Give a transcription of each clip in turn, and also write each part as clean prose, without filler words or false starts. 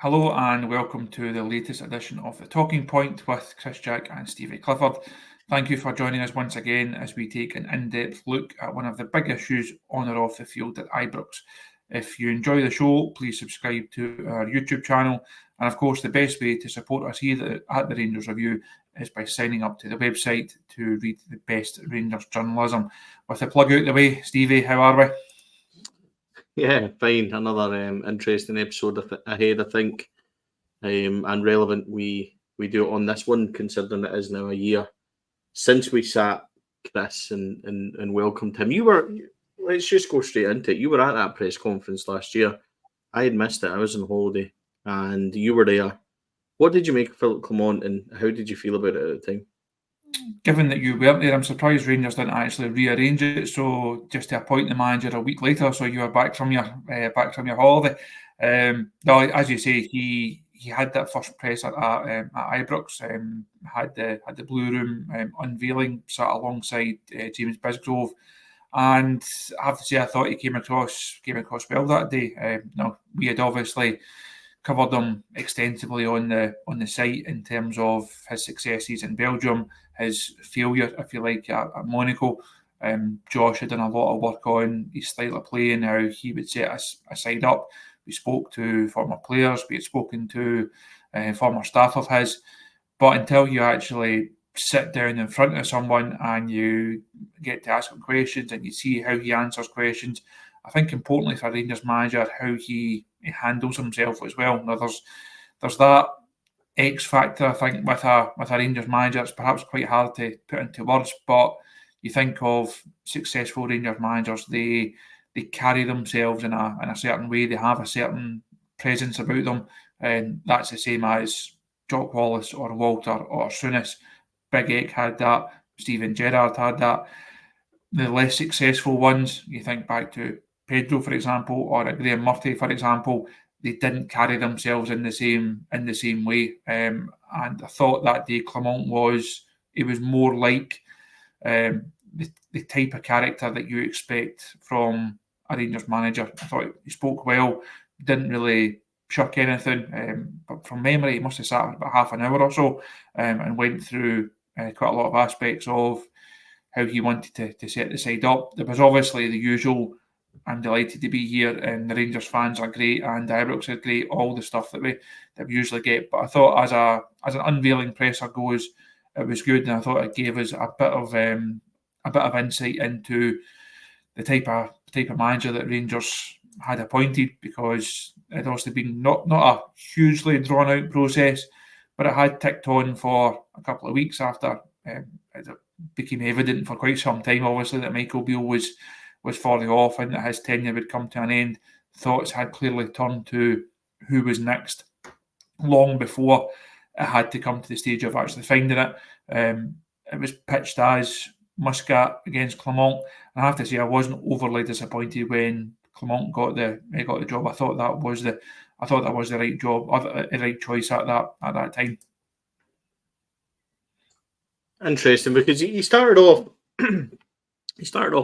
Hello and welcome to the latest edition of The Talking Point with Chris, Jack and Stevie Clifford. Thank you for joining us once again as we take an in-depth look at one of the big issues on or off the field at Ibrox. If you enjoy the show, please subscribe to our YouTube channel. And of course, the best way to support us here at the Rangers Review is by signing up to the website to read the best Rangers journalism. With the plug out the way, Stevie, how are we? Yeah, fine. Another interesting episode ahead, I think, and relevant. We do it on this one, considering it is now a year since we sat Chris and welcomed him. Let's just go straight into it. You were at that press conference last year. I had missed it. I was on holiday, and you were there. What did you make of Philippe Clement, and how did you feel about it at the time? Given that you weren't there, I'm surprised Rangers didn't actually rearrange it. So just to appoint the manager a week later, so you were back from your holiday. No, as you say, he had that first press at Ibrox. Had the Blue Room unveiling, sat alongside James Bisgrove, and I have to say I thought he came across well that day. We had obviously covered him extensively on the site in terms of his successes in Belgium, his failure, if you like, at Monaco. Josh had done a lot of work on his style of play and how he would set a side up. We spoke to former players, we had spoken to former staff of his, but until you actually sit down in front of someone and you get to ask him questions and you see how he answers questions, I think importantly for a Rangers manager, how he handles himself as well. Now, there's that X factor, I think, with a Rangers manager. It's perhaps quite hard to put into words, but you think of successful Rangers managers, they carry themselves in a certain way. They have a certain presence about them, and that's the same as Jock Wallace or Walter or Souness. Big Ek had that. Steven Gerrard had that. The less successful ones, you think back to Pedro, for example, or Graham Murphy, for example, they didn't carry themselves in the same way. And I thought that day Clement was more like the type of character that you expect from a Rangers manager. I thought he spoke well, didn't really chuck anything, but from memory, he must have sat about half an hour or so and went through quite a lot of aspects of how he wanted to set the side up. There was obviously the usual, I'm delighted to be here, and the Rangers fans are great, and Ibrox are great, all the stuff that we usually get. But I thought as an unveiling presser goes, it was good, and I thought it gave us a bit of insight into the type of manager that Rangers had appointed, because it had also been not a hugely drawn out process, but it had ticked on for a couple of weeks after it became evident for quite some time, obviously, that Michael Beale was falling off and that his tenure would come to an end. Thoughts had clearly turned to who was next long before it had to come to the stage of actually finding it. It was pitched as Muscat against Clement. And I have to say, I wasn't overly disappointed when Clement got the job. I thought that was the right job, or the right choice at that time. Interesting, because he started off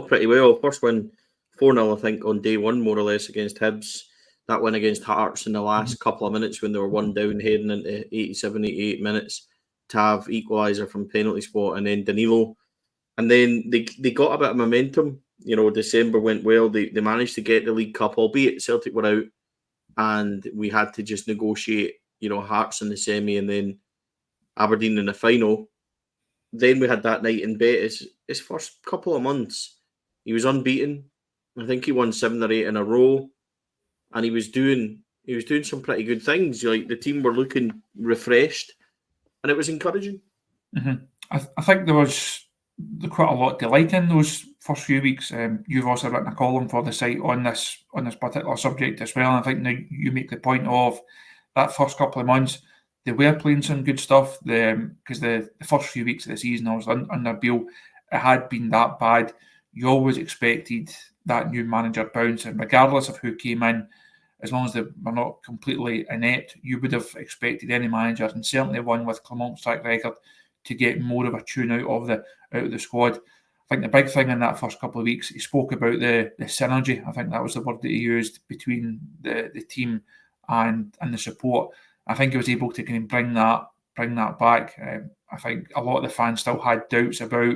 pretty well. First win 4-0, I think, on day one, more or less, against Hibs. That win against Hearts in the last couple of minutes when they were 1 down heading into 87, 88 minutes. Tav equaliser from penalty spot, and then Danilo. And then they got a bit of momentum. December went well. They managed to get the League Cup, albeit Celtic were out, and we had to just negotiate, Hearts in the semi and then Aberdeen in the final. Then we had that night in Betis. His first couple of months, he was unbeaten. I think he won 7 or 8 in a row, and he was doing some pretty good things. Like, the team were looking refreshed, and it was encouraging. Mm-hmm. I think there was quite a lot to like in those first few weeks. You've also written a column for the site on this particular subject as well. And I think now you make the point of that first couple of months, they were playing some good stuff. Because the first few weeks of the season, I was under Beale, it had been that bad. You always expected that new manager bounce, and regardless of who came in, as long as they were not completely inept, you would have expected any manager, and certainly one with Clement's track record, to get more of a tune out of the squad. I think the big thing in that first couple of weeks, he spoke about the synergy. I think that was the word that he used between the team and the support. I think he was able to kind of bring that back. I think a lot of the fans still had doubts about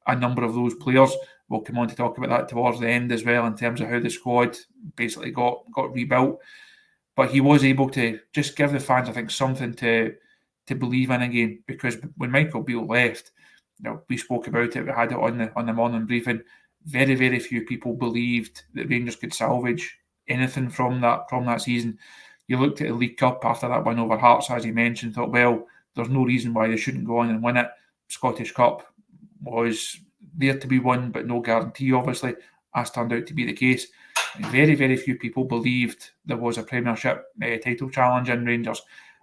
a number of those players. We'll come on to talk about that towards the end as well, in terms of how the squad basically got rebuilt. But he was able to just give the fans, I think, something to believe in again. Because when Michael Beale left, we spoke about it. We had it on the morning briefing. Very, very few people believed that Rangers could salvage anything from that season. You looked at the League Cup after that win over Hearts, as you mentioned, thought, well, there's no reason why they shouldn't go on and win it. Scottish Cup was there to be won, but no guarantee, obviously, as turned out to be the case. Very, very few people believed there was a Premiership title challenge in Rangers,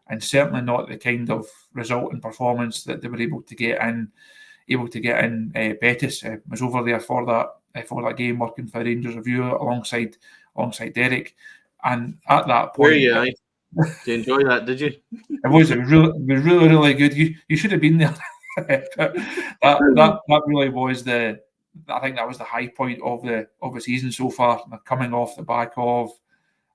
and certainly not the kind of result and performance that they were able to get in. Betis was over there for that game, working for Rangers Review alongside Derek, and at that point, did you enjoy that? Did you? It was really good. You should have been there. that really was I think that was the high point of the season so far. Coming off the back of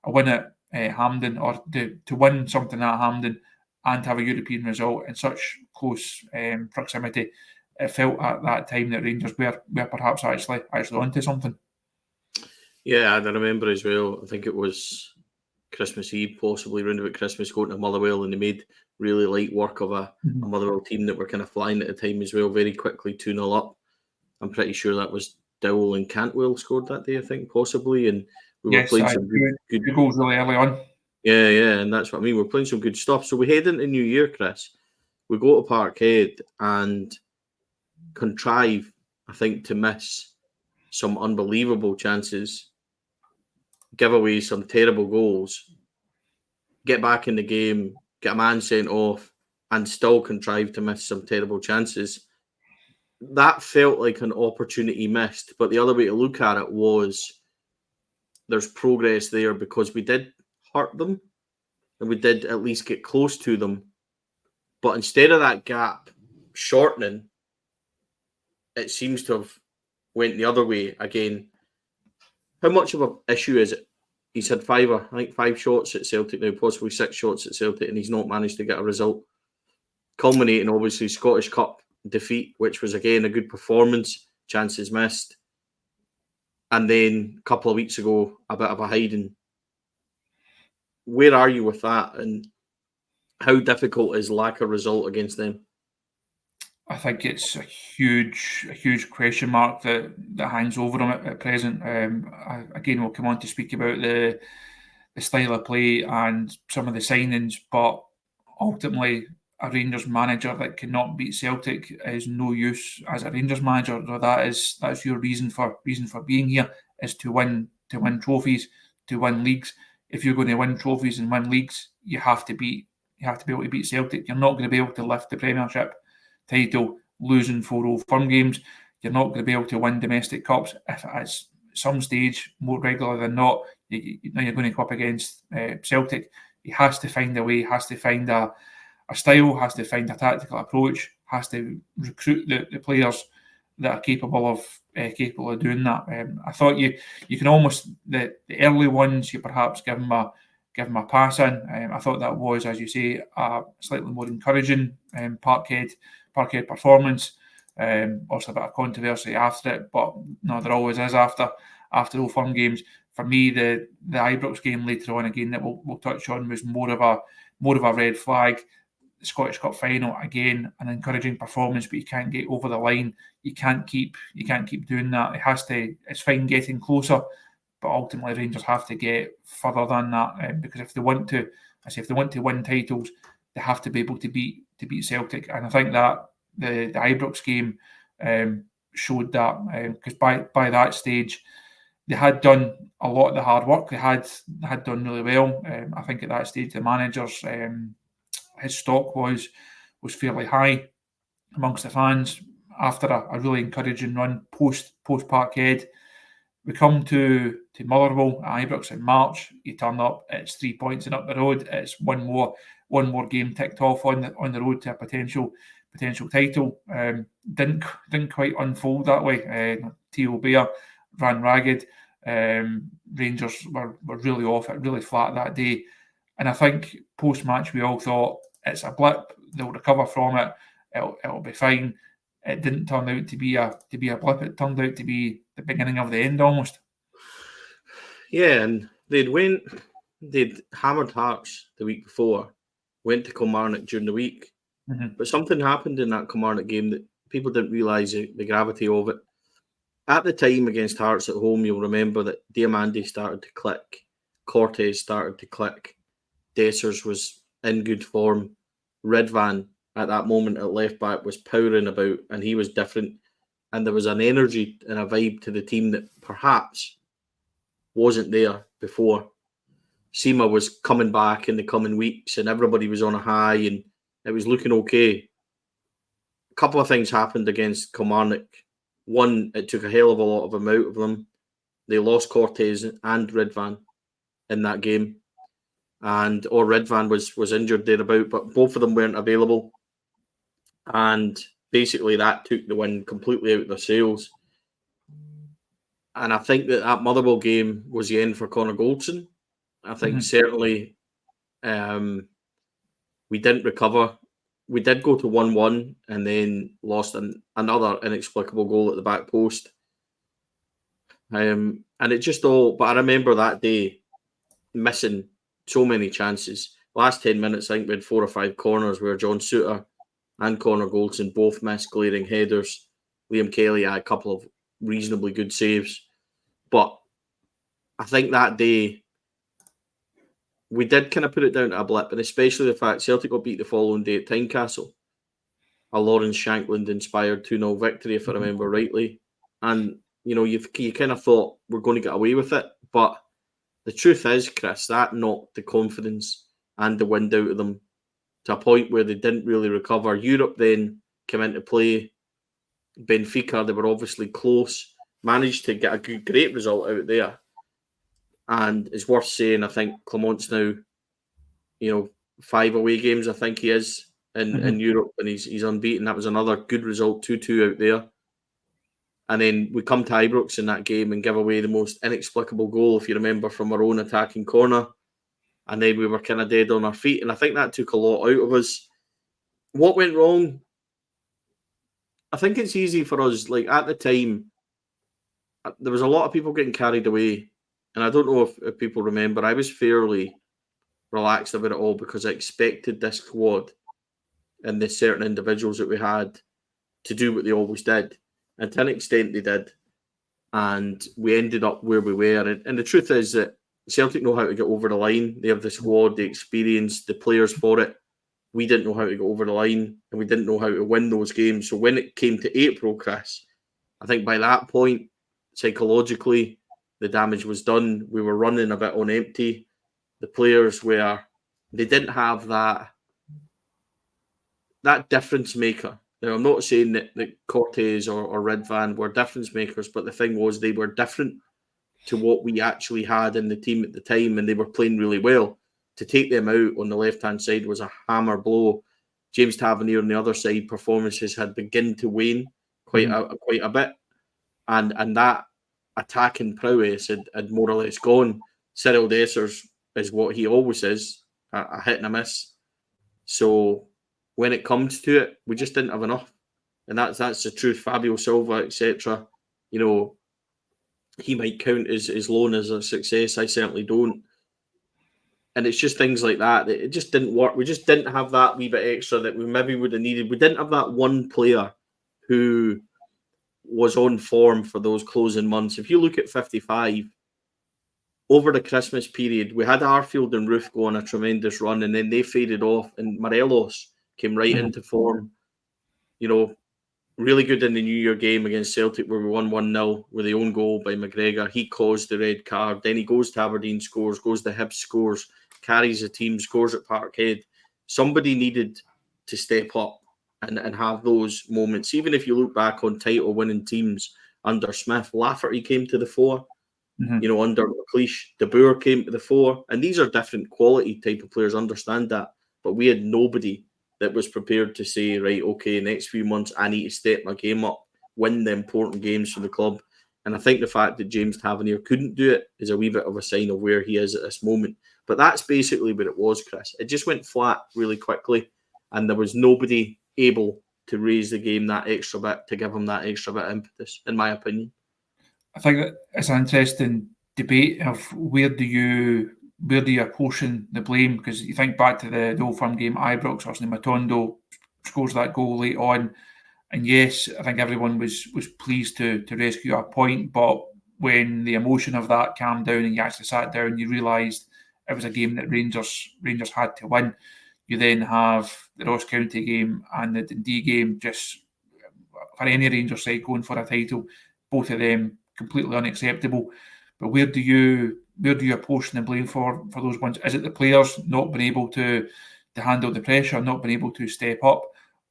a win at Hampden, or to win something at Hampden and have a European result in such close proximity, it felt at that time that Rangers were perhaps actually onto something. Yeah, I remember as well. I think it was Christmas Eve, possibly around about Christmas, going to Motherwell, and they made really light work of a Motherwell team that were kind of flying at the time as well, very quickly 2-0 up. I'm pretty sure that was Dowell and Cantwell scored that day, I think, possibly, and we were playing some good goals really early on. Yeah, and that's what I mean. We're playing some good stuff. So we head into New Year, Chris. We go to Parkhead and contrive, I think, to miss some unbelievable chances, give away some terrible goals, get back in the game, get a man sent off, and still contrive to miss some terrible chances. That felt like an opportunity missed, but the other way to look at it was there's progress there, because we did hurt them and we did at least get close to them. But instead of that gap shortening, it seems to have went the other way again. How much of an issue is it? He's had five shots at Celtic now, possibly 6 shots at Celtic, and he's not managed to get a result. Culminating, obviously, Scottish Cup defeat, which was, again, a good performance, chances missed. And then a couple of weeks ago, a bit of a hiding. Where are you with that? And how difficult is lack of result against them? I think it's a huge question mark that hangs over them at present. Again, we'll come on to speak about the style of play and some of the signings, but ultimately, a Rangers manager that cannot beat Celtic is no use as a Rangers manager. So that's your reason for being here, is to win trophies, to win leagues. If you're going to win trophies and win leagues, you have to be able to beat Celtic. You're not going to be able to lift the Premiership title losing 4-0 firm games. You're not going to be able to win domestic cups if at some stage, more regular than not, you're going to go up against Celtic. He has to find a way, has to find a style, has to find a tactical approach, has to recruit the players that are capable of doing that. I thought you can almost the early ones you perhaps give them a pass in. I thought that was, as you say, a slightly more encouraging Parkhead performance. Also a bit of controversy after it, but no, there always is after Old Firm games. For me, the Ibrox game later on, again, that we'll touch on, was more of a red flag. The Scottish Cup final, again, an encouraging performance, but you can't get over the line. You can't keep doing that. It's fine getting closer, but ultimately Rangers have to get further than that, because if they want to win titles, they have to be able to beat Celtic. And I think that the Ibrox game showed that, because by that stage they had done a lot of the hard work. They had done really well. I think at that stage the manager's his stock was fairly high amongst the fans after a really encouraging run post Parkhead. We come to Motherwell at Ibrox in March. You turn up, it's 3 points and up the road. It's one more game ticked off on the road to a potential title. Didn't quite unfold that way. Theo Bear ran ragged. Rangers were really off it, really flat that day. And I think post-match we all thought it's a blip. They'll recover from it. It'll be fine. It didn't turn out to be a blip. It turned out to be the beginning of the end almost. Yeah, and they'd hammered Hearts the week before, went to Kilmarnock during the week. But something happened in that Kilmarnock game that people didn't realise the gravity of it. At the time against Hearts at home, you'll remember that Diamandi started to click, Cortez started to click, Dessers was in good form, Redvan at that moment at left back was powering about, and he was different. And there was an energy and a vibe to the team that perhaps wasn't there before. Sima was coming back in the coming weeks, and everybody was on a high, and it was looking okay. A couple of things happened against Kilmarnock. One, it took a hell of a lot of them out of them. They lost Cortez and Redvan in that game, or Redvan was injured thereabout, but both of them weren't available. And basically that took the win completely out of their sails. And I think that Motherwell game was the end for Connor Goldson. I think certainly we didn't recover. We did go to 1-1 and then lost another inexplicable goal at the back post. And it just all... But I remember that day missing so many chances. Last 10 minutes, I think we had 4 or 5 corners where John Souttar and Connor Goldson both missed glaring headers. Liam Kelly had a couple of reasonably good saves. But I think that day we did kind of put it down to a blip, and especially the fact Celtic got beat the following day at Tynecastle. A Lawrence Shankland inspired 2-0 victory, if I remember rightly. And, you kind of thought we're going to get away with it. But the truth is, Chris, that knocked the confidence and the wind out of them to a point where they didn't really recover. Europe then came into play. Benfica, they were obviously close, managed to get a great result out there. And it's worth saying, I think Clement's now, 5 away games, I think he is, in Europe, and he's unbeaten. That was another good result, 2-2 out there. And then we come to Ibrox in that game and give away the most inexplicable goal, if you remember, from our own attacking corner. And then we were kind of dead on our feet. And I think that took a lot out of us. What went wrong? I think it's easy for us. Like, at the time, there was a lot of people getting carried away. And I don't know if people remember, I was fairly relaxed about it all because I expected this squad and the certain individuals that we had to do what they always did. And to an extent, they did. And we ended up where we were. And the truth is that Celtic know how to get over the line. They have the squad, the experience, the players for it. We didn't know how to go over the line, and we didn't know how to win those games. So when it came to April, Chris, I think by that point, psychologically, the damage was done. We were running a bit on empty. The players they didn't have that difference maker. Now, I'm not saying that Cortez or Redvan were difference makers, but the thing was they were different to what we actually had in the team at the time, and they were playing really well. To take them out on the left-hand side was a hammer blow. James Tavernier on the other side, performances had begun to wane quite a bit, and that attacking prowess had more or less gone. Cyril Dessers is what he always is, a hit and a miss. So when it comes to it, we just didn't have enough. And that's the truth. Fabio Silva, etc. He might count his loan as a success. I certainly don't. And it's just things like that. It just didn't work. We just didn't have that wee bit extra that we maybe would have needed. We didn't have that one player who was on form for those closing months. If you look at 55, over the Christmas period, we had Arfield and Roof go on a tremendous run, and then they faded off, and Morelos came right into form. Really good in the New Year game against Celtic where we won 1-0 with the own goal by McGregor. He caused the red card. Then he goes to Aberdeen, scores, goes to Hibs, scores, carries the team, scores at Parkhead. Somebody needed to step up and have those moments. Even if you look back on title-winning teams under Smith, Lafferty came to the fore. Under McLeish, De Boer came to the fore. And these are different quality type of players, understand that. But we had nobody that was prepared to say, right, okay, next few months, I need to step my game up, win the important games for the club. And I think the fact that James Tavernier couldn't do it is a wee bit of a sign of where he is at this moment. But that's basically what it was, Chris. It just went flat really quickly, and there was nobody able to raise the game that extra bit, to give them that extra bit of impetus, in my opinion. I think that it's an interesting debate of where do you apportion the blame, because you think back to the Old Firm game, Ibrox, Arsenal, Matondo scores that goal late on, and yes, I think everyone was pleased to rescue a point, but when the emotion of that calmed down and you actually sat down, you realised it was a game that Rangers had to win. You then have the Ross County game and the Dundee game, just for any Rangers side going for a title, both of them completely unacceptable. But where do you apportion the blame for those ones? Is it the players not being able to handle the pressure, not being able to step up,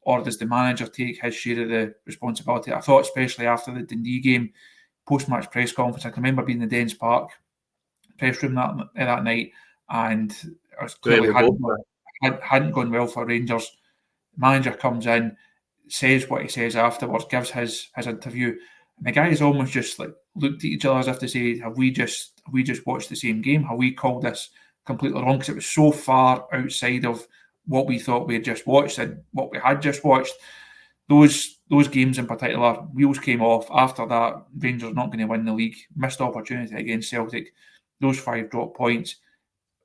or does the manager take his share of the responsibility? I thought, especially after the Dundee game, post-match press conference, I can remember being in the Dens Park press room that night, and it was clearly hadn't gone well for Rangers. Manager comes in, says what he says afterwards, gives his interview, and the guys almost just like looked at each other as if to say, have we just watched the same game? Have we called this completely wrong? Because it was so far outside of what we thought we had just watched and what we had just watched. Those games in particular, wheels came off. After that, Rangers not going to win the league. Missed opportunity against Celtic. Those 5 drop points.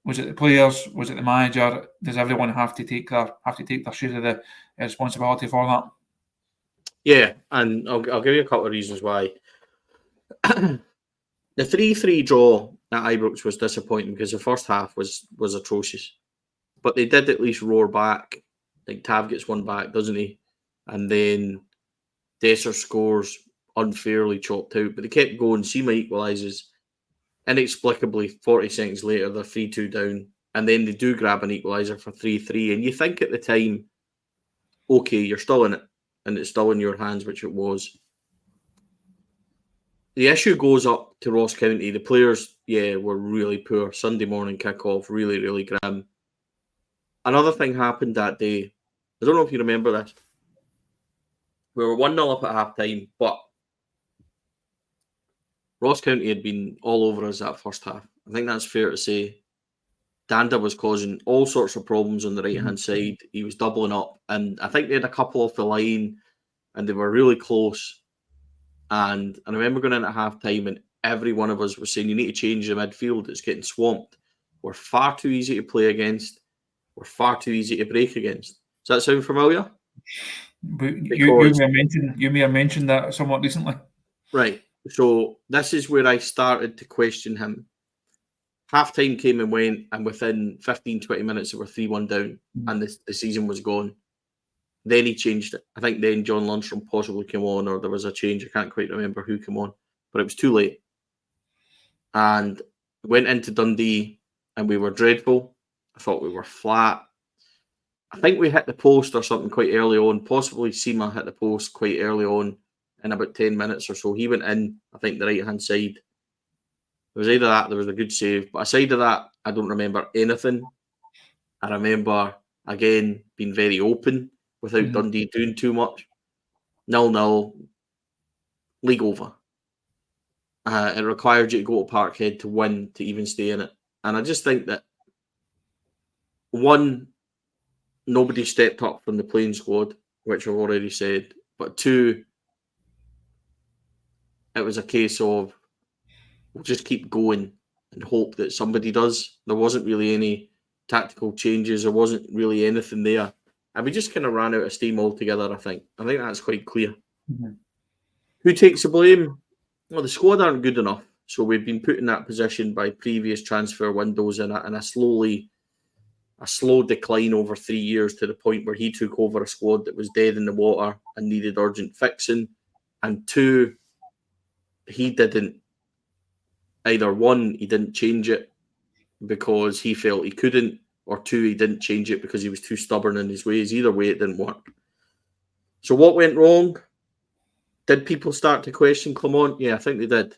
Was it the players? Was it the manager? Does everyone have to take their share of the responsibility for that? Yeah, and I'll give you a couple of reasons why. The 3-3 draw at Ibrox was disappointing because the first half was atrocious. But they did at least roar back. Like Tav gets one back, doesn't he? And then Dessers scores unfairly chopped out. But they kept going. Seema equalises. Inexplicably, 40 seconds later, they're 3-2 down. And then they do grab an equaliser for 3-3. And you think at the time, okay, you're still in it. And it's still in your hands, which it was. The issue goes up to Ross County. The players, were really poor. Sunday morning kickoff, really, really grim. Another thing happened that day. I don't know if you remember this. We were 1-0 up at half-time, but Ross County had been all over us that first half. I think that's fair to say. Danda was causing all sorts of problems on the right-hand side. He was doubling up, and I think they had a couple off the line, and they were really close. And I remember going in at half-time, and every one of us was saying, you need to change the midfield. It's getting swamped. We're far too easy to play against. We're far too easy to break against. Does that sound familiar? But you may have mentioned that somewhat recently. Right. So this is where I started to question him. Half-time came and went, and within 15, 20 minutes, they were 3-1 down, and the season was gone. Then he changed it. I think then John Lundstrom possibly came on, or there was a change. I can't quite remember who came on, but it was too late. And went into Dundee, and we were dreadful. I thought we were flat. I think we hit the post or something quite early on. Possibly Seema hit the post quite early on in about 10 minutes or so. He went in, I think, the right-hand side. There was either that, there was a good save. But aside of that, I don't remember anything. I remember, again, being very open without Dundee doing too much. 0-0, league over. It required you to go to Parkhead to win to even stay in it. And I just think that, one, nobody stepped up from the playing squad, which I've already said. But two, it was a case of we'll just keep going and hope that somebody does. There wasn't really any tactical changes. There wasn't really anything there. And we just kind of ran out of steam altogether, I think. I think that's quite clear. Who takes the blame? Well, the squad aren't good enough. So we've been put in that position by previous transfer windows and a slow decline over 3 years to the point where he took over a squad that was dead in the water and needed urgent fixing. And two, he didn't. Either one, he didn't change it because he felt he couldn't, or two, he didn't change it because he was too stubborn in his ways. Either way, it didn't work. So what went wrong? Did people start to question Clement? Yeah, I think they did.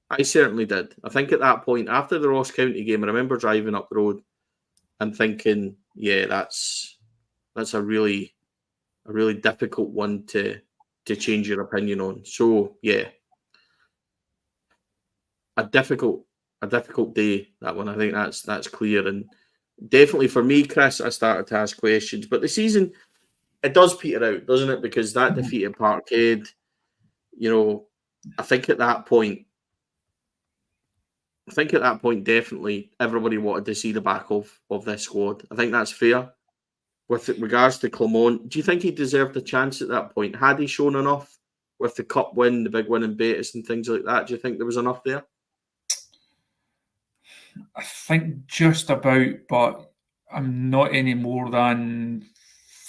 I certainly did. I think at that point, after the Ross County game, I remember driving up the road and thinking, yeah, that's a really difficult one to change your opinion on. So, yeah, a difficult a difficult day, that one. I think that's clear. And definitely for me, Chris, I started to ask questions. But the season, it does peter out, doesn't it? Because that defeat at Parkhead, I think at that point, definitely everybody wanted to see the back of this squad. I think that's fair. With regards to Clement, do you think he deserved a chance at that point? Had he shown enough with the cup win, the big win in Betis and things like that? Do you think there was enough there? I think just about, but I'm not any more than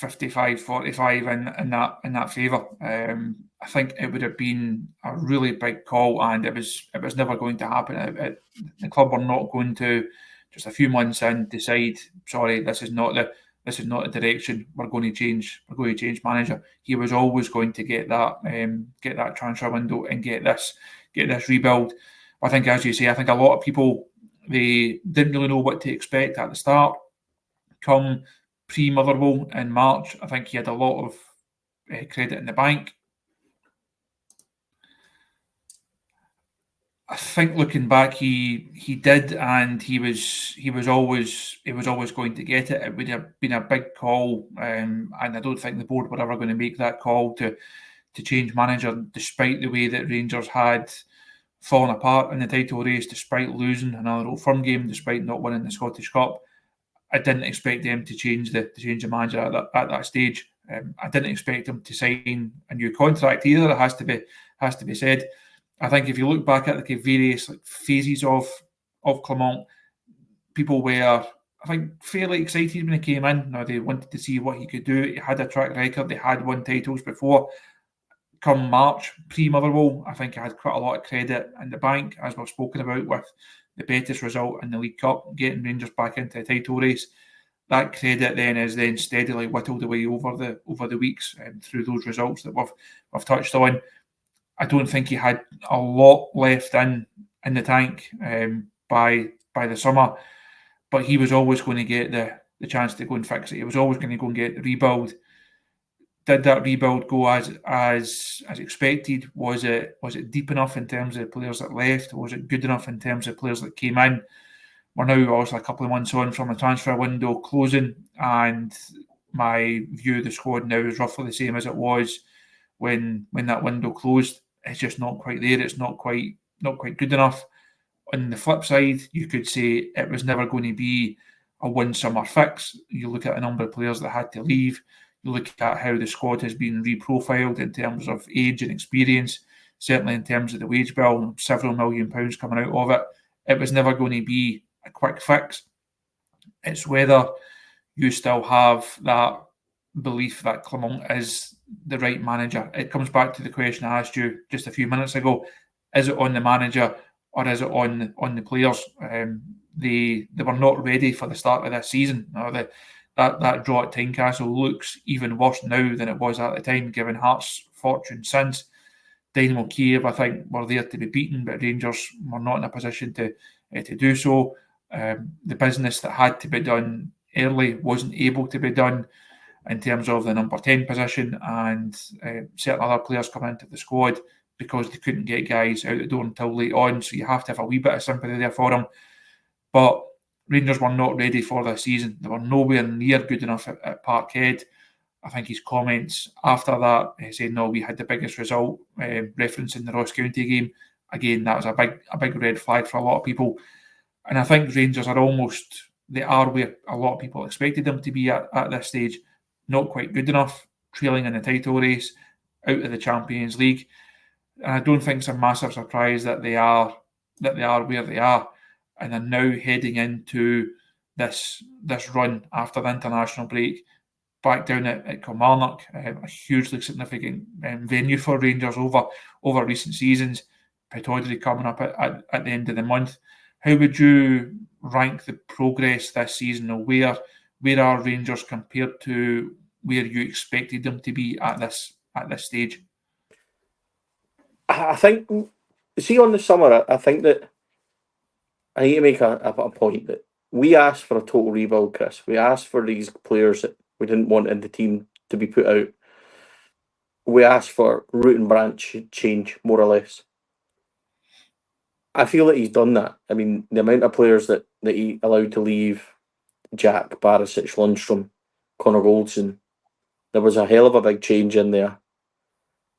55-45 in that favour. I think it would have been a really big call, and it was never going to happen. The club were not going to just a few months in decide, sorry, this is not the direction we're going to change. We're going to change manager. He was always going to get that transfer window and get this rebuild. I think, as you say, I think a lot of people, they didn't really know what to expect at the start. Come pre-Motherwell in March, I think he had a lot of credit in the bank. I think looking back, he did, and he was always going to get it. It would have been a big call, and I don't think the board were ever going to make that call to change manager, despite the way that Rangers had fallen apart in the title race, despite losing another Old Firm game, despite not winning the Scottish Cup. I didn't expect them to change the manager at that stage. I didn't expect them to sign a new contract either. It has to be said. I think if you look back at the various phases of Clement, people were, I think, fairly excited when he came in. Now, they wanted to see what he could do. He had a track record. They had won titles before. Come March, pre-Motherwell, I think I had quite a lot of credit in the bank, as we've spoken about with the Betis result in the League Cup, getting Rangers back into the title race. That credit then is then steadily whittled away over the weeks and through those results that we've touched on. I don't think he had a lot left in the tank by the summer, but he was always going to get the chance to go and fix it. He was always going to go and get the rebuild. Did that rebuild go as expected? Was it deep enough in terms of the players that left? Was it good enough in terms of players that came in? We're now also a couple of months on from the transfer window closing, and my view of the squad now is roughly the same as it was when that window closed. It's just not quite there. It's not quite good enough. On the flip side, you could say it was never going to be a one-summer fix. You look at a number of players that had to leave. You look at how the squad has been reprofiled in terms of age and experience, certainly in terms of the wage bill, several £1 million coming out of it. It was never going to be a quick fix. It's whether you still have that belief that Clement is the right manager. It comes back to the question I asked you just a few minutes ago. Is it on the manager or is it on the players? They were not ready for the start of this season. That draw at Tynecastle looks even worse now than it was at the time, given Hearts' fortune since. Dynamo Kiev, I think, were there to be beaten, but Rangers were not in a position to do so. The business that had to be done early wasn't able to be done in terms of the number 10 position, and certain other players coming into the squad because they couldn't get guys out the door until late on, so you have to have a wee bit of sympathy there for them. But Rangers were not ready for this season. They were nowhere near good enough at Parkhead. I think his comments after that, saying, no, we had the biggest result, referencing the Ross County game. Again, that was a big red flag for a lot of people. And I think Rangers they are where a lot of people expected them to be at this stage. Not quite good enough, trailing in the title race, out of the Champions League. And I don't think it's a massive surprise that they are where they are. And they're now heading into this run after the international break, back down at Kilmarnock, a hugely significant venue for Rangers over recent seasons. Pittodrie coming up at the end of the month. How would you rank the progress this season, or where are Rangers compared to where you expected them to be at this stage? I think, see, on the summer, I think that I need to make a point that we asked for a total rebuild, Chris. We asked for these players that we didn't want in the team to be put out. We asked for root and branch change, more or less. I feel that he's done that. I mean, the amount of players that he allowed to leave, Jack, Barisic, Lundstrom, Connor Goldson, there was a hell of a big change in there.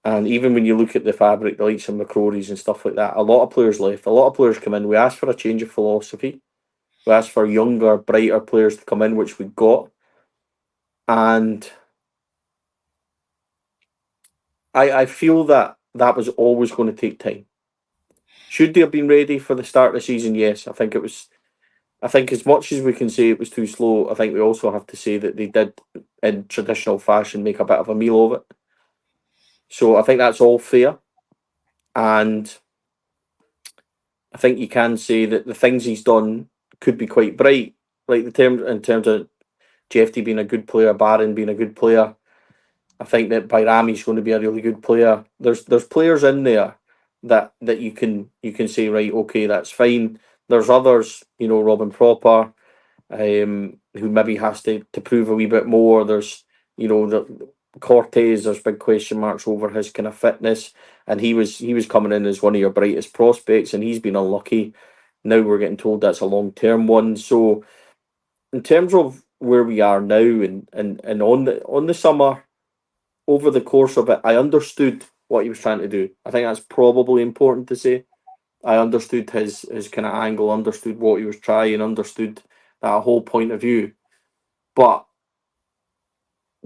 And even when you look at the fabric, the likes of McCrory's and stuff like that, a lot of players left. A lot of players come in. We asked for a change of philosophy. We asked for younger, brighter players to come in, which we got. And I feel that was always going to take time. Should they have been ready for the start of the season? Yes, I think it was. I think as much as we can say it was too slow, I think we also have to say that they did, in traditional fashion, make a bit of a meal of it. So I think that's all fair. And I think you can say that the things he's done could be quite bright. Like in terms of Jeffy being a good player, Barron being a good player. I think that Bayrami's going to be a really good player. There's players in there that you can say, right, okay, that's fine. There's others, Robin Proper, who maybe has to prove a wee bit more. There's, the Cortez, there's big question marks over his kind of fitness. And he was coming in as one of your brightest prospects, and he's been unlucky. Now we're getting told that's a long-term one. So in terms of where we are now and on the summer, over the course of it, I understood what he was trying to do. I think that's probably important to say. I understood his kind of angle, understood what he was trying, understood that whole point of view. But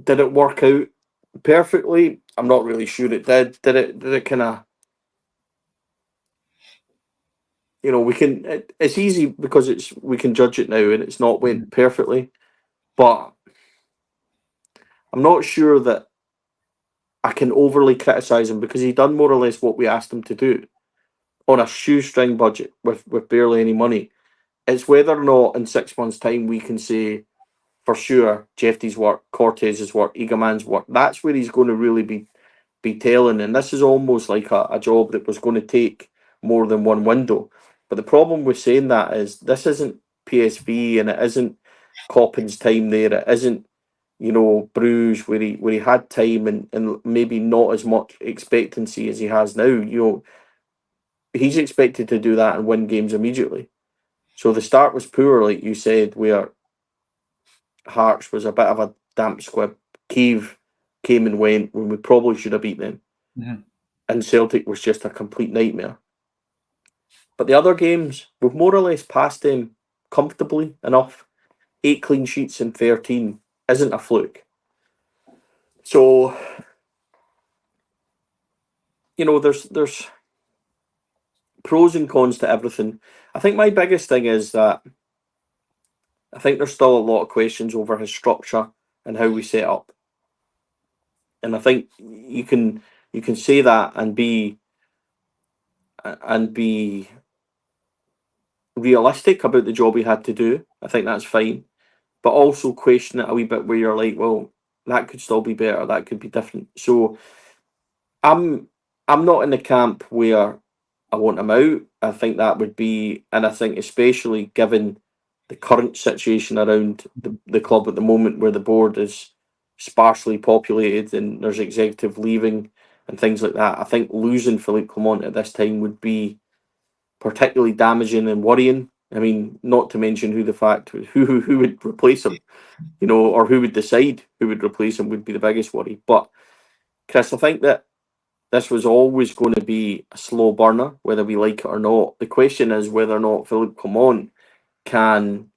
did it work out perfectly? I'm not really sure it did. Did it kind of, we can, it's easy because we can judge it now and it's not went perfectly. But I'm not sure that I can overly criticise him because he done more or less what we asked him to do on a shoestring budget with barely any money. It's whether or not in 6 months' time we can say for sure Jeffy's work, Cortez's work, Eagleman's work. That's where he's going to really be telling. And this is almost like a job that was going to take more than one window. But the problem with saying that is this isn't PSV and it isn't Coppin's time there. It isn't, Bruges where he had time and maybe not as much expectancy as he has now. He's expected to do that and win games immediately. So the start was poor, like you said, where Hearts was a bit of a damp squib. Kiev came and went when we probably should have beat them. Mm-hmm. And Celtic was just a complete nightmare. But the other games, we've more or less passed them comfortably enough. 8 clean sheets in 13 isn't a fluke. So, there's pros and cons to everything. I think my biggest thing is that I think there's still a lot of questions over his structure and how we set up. And I think you can say that and be realistic about the job he had to do. I think that's fine. But also question it a wee bit where you're like, well, that could still be better, that could be different. So I'm not in the camp where I want him out. I think that would be, and I think especially given the current situation around the club at the moment where the board is sparsely populated and there's executive leaving and things like that, I think losing Philippe Clement at this time would be particularly damaging and worrying. I mean, not to mention who would replace him, or who would decide who would replace him would be the biggest worry. But Chris, I think that this was always going to be a slow burner, whether we like it or not. The question is whether or not Philippe Clement can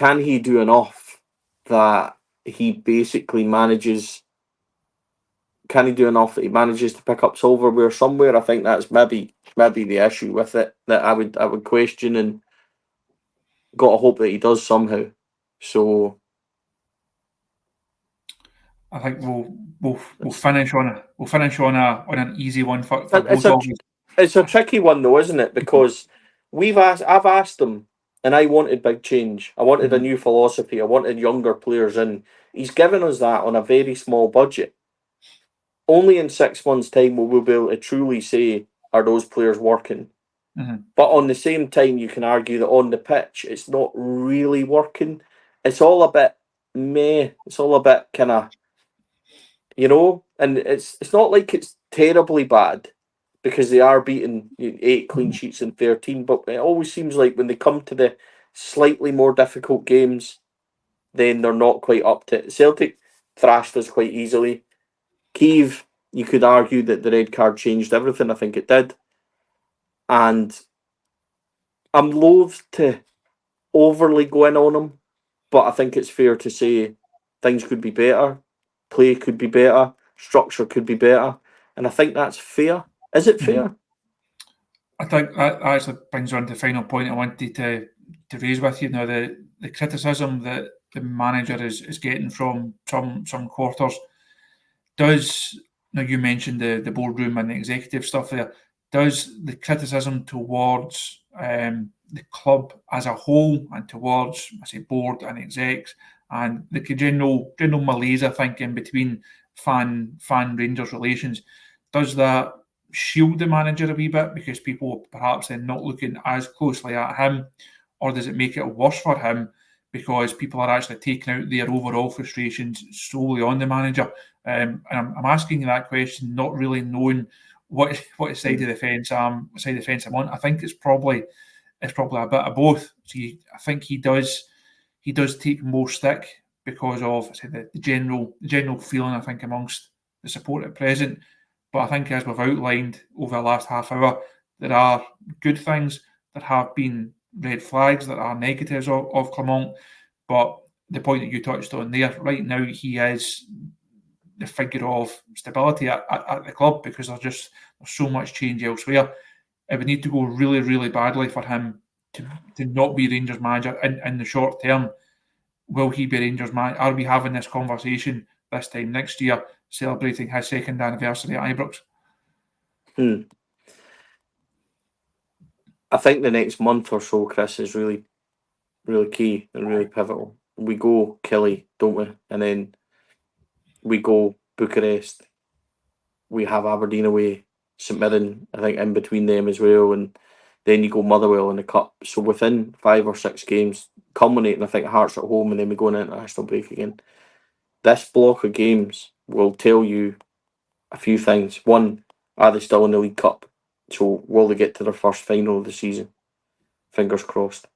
he do enough that he basically manages. Can he do enough that he manages to pick up silverware somewhere? I think that's maybe the issue with it that I would question, and got to hope that he does somehow. So I think we'll finish on an easy one for it's both of us. it's a tricky one though, isn't it? Because I've asked him, and I wanted big change. I wanted a new philosophy. I wanted younger players in. He's given us that on a very small budget. Only in 6 months' time will we be able to truly say, are those players working? Mm-hmm. But on the same time, you can argue that on the pitch, it's not really working. It's all a bit meh. It's all a bit kind of, and it's not like it's terribly bad, because they are beating 8 clean sheets in 13. But it always seems like when they come to the slightly more difficult games, then they're not quite up to it. Celtic thrashed us quite easily. Kyiv, you could argue that the red card changed everything. I think it did. And I'm loath to overly go in on them, but I think it's fair to say things could be better, play could be better, structure could be better, and I think that's fair. Is it fair? I think that actually brings on the final point I wanted to raise with you now. The criticism that the manager is getting from some quarters does. Now you mentioned the boardroom and the executive stuff there. Does the criticism towards the club as a whole and towards, I say, board and execs and the general malaise, I think, in between fan Rangers relations, does that shield the manager a wee bit because people perhaps then not looking as closely at him, or does it make it worse for him because people are actually taking out their overall frustrations solely on the manager? And I'm asking you that question, not really knowing what side of the fence I'm on. I think it's probably a bit of both. So I think he does take more stick because of, say, the general feeling, I think, amongst the support at present. But I think, as we've outlined over the last half hour, there are good things, there have been red flags, there are negatives of Clement. But the point that you touched on there, right now he is the figure of stability at the club because there's so much change elsewhere. It would need to go really, really badly for him to not be Rangers manager in the short term. Will he be Rangers manager? Are we having this conversation this time next year, celebrating his second anniversary at Ibrox? I think the next month or so, Chris, is really, really key and really pivotal. We go Killie, don't we? And then we go Bucharest. We have Aberdeen away, St Mirren, I think, in between them as well. And then you go Motherwell in the Cup. So within 5 or 6 games, culminating, I think, Hearts at home, and then we go on an international break again. This block of games will tell you a few things. One, are they still in the League Cup? So will they get to their first final of the season? Fingers crossed.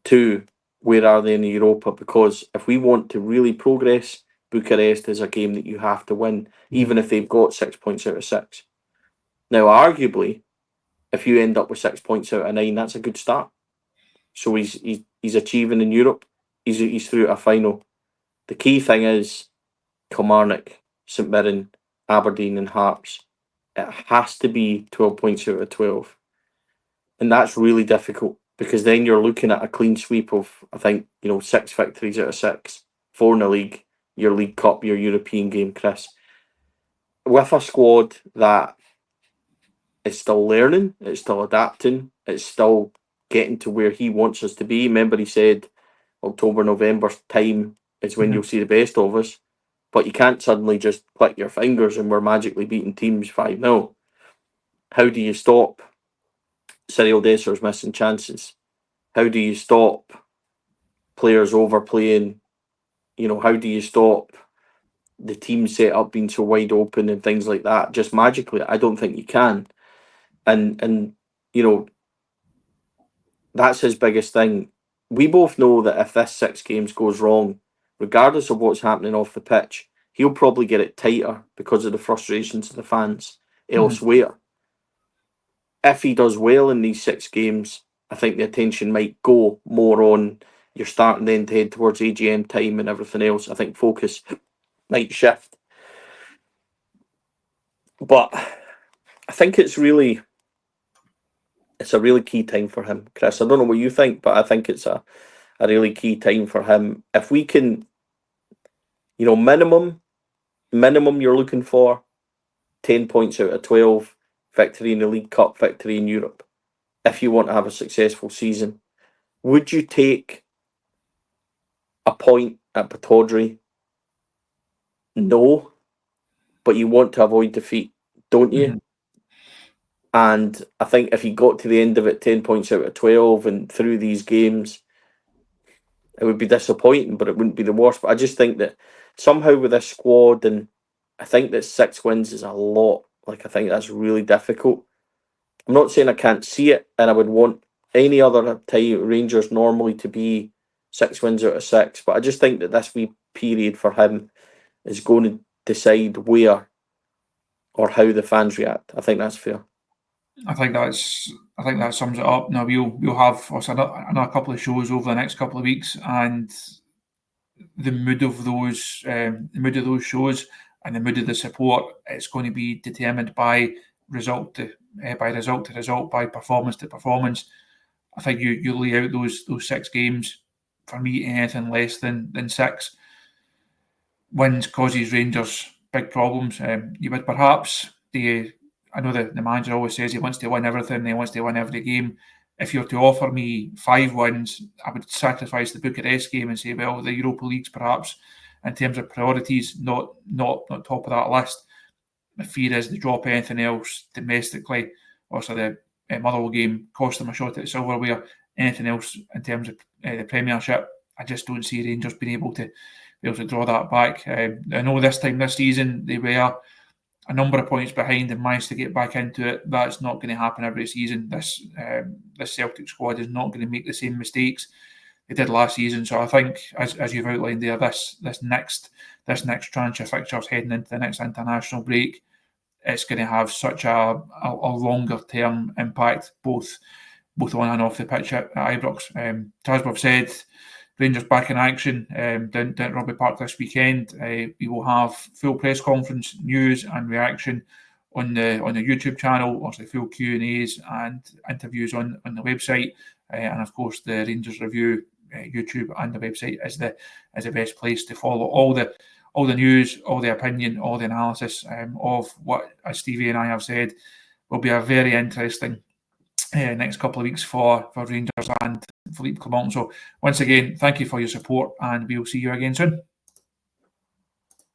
2, where are they in the Europa? Because if we want to really progress, Bucharest is a game that you have to win, even if they've got 6 points out of 6. Now, arguably, if you end up with 6 points out of 9, that's a good start. So he's achieving in Europe. He's through to a final. The key thing is Kilmarnock, St Mirren, Aberdeen, and Hearts. It has to be 12 points out of 12, and that's really difficult because then you're looking at a clean sweep of, I think, 6 victories out of 6, 4 in the league, your League Cup, your European game, Chris. With a squad that is still learning, it's still adapting, it's still getting to where he wants us to be. Remember, he said October, November time is when you'll see the best of us. But you can't suddenly just click your fingers and we're magically beating teams 5-0. How do you stop Cyril Dessers missing chances? How do you stop players overplaying? How do you stop the team setup being so wide open and things like that? Just magically, I don't think you can. And that's his biggest thing. We both know that if this 6 games goes wrong, regardless of what's happening off the pitch, he'll probably get it tighter because of the frustrations of the fans elsewhere. If he does well in these 6 games, I think the attention might go more on you're starting then to head towards AGM time and everything else. I think focus might shift. But I think it's a really key time for him, Chris. I don't know what you think, but I think it's a really key time for him. If we can, minimum you're looking for 10 points out of 12, victory in the League Cup, victory in Europe. If you want to have a successful season, would you take a point at Pataudry? No, but you want to avoid defeat, don't you? And I think if he got to the end of it 10 points out of 12 and through these games, it would be disappointing, but it wouldn't be the worst. But I just think that somehow with this squad, and I think that 6 wins is a lot. Like, I think that's really difficult. I'm not saying I can't see it, and I would want any other time Rangers normally to be 6 wins out of 6, but I just think that this wee period for him is going to decide where or how the fans react. I think that's fair. I think that sums it up. Now we'll have also another couple of shows over the next couple of weeks, and the mood of those shows and the mood of the support, it's going to be determined by result to result, by performance to performance. I think you lay out those 6 games. For me, anything less than 6 wins causes Rangers big problems. You would perhaps I know the manager always says he wants to win everything, he wants to win every game. If you were to offer me 5 wins, I would sacrifice the Bucharest game and say, well, the Europa League's perhaps, in terms of priorities, not top of that list. My fear is they drop anything else domestically. Also, the Motherwell game cost them a shot at silverware. Anything else in terms of the Premiership, I just don't see Rangers being able to draw that back. I know this time this season they were a number of points behind and managed to get back into it. That's not going to happen every season. This Celtic squad is not going to make the same mistakes they did last season. So I think, as you've outlined there, this next tranche of fixtures heading into the next international break, it's going to have such a longer term impact, both on and off the pitch at Ibrox. As we've said, Rangers back in action down at Rugby Park this weekend. We will have full press conference, news and reaction on the YouTube channel, also full Q&As and interviews on the website, and of course the Rangers Review YouTube and the website is the best place to follow all the news, all the opinion, all the analysis of what, as Stevie and I have said, will be a very interesting next couple of weeks for Rangers and Philippe Clement. So once again, thank you for your support, and we'll see you again soon.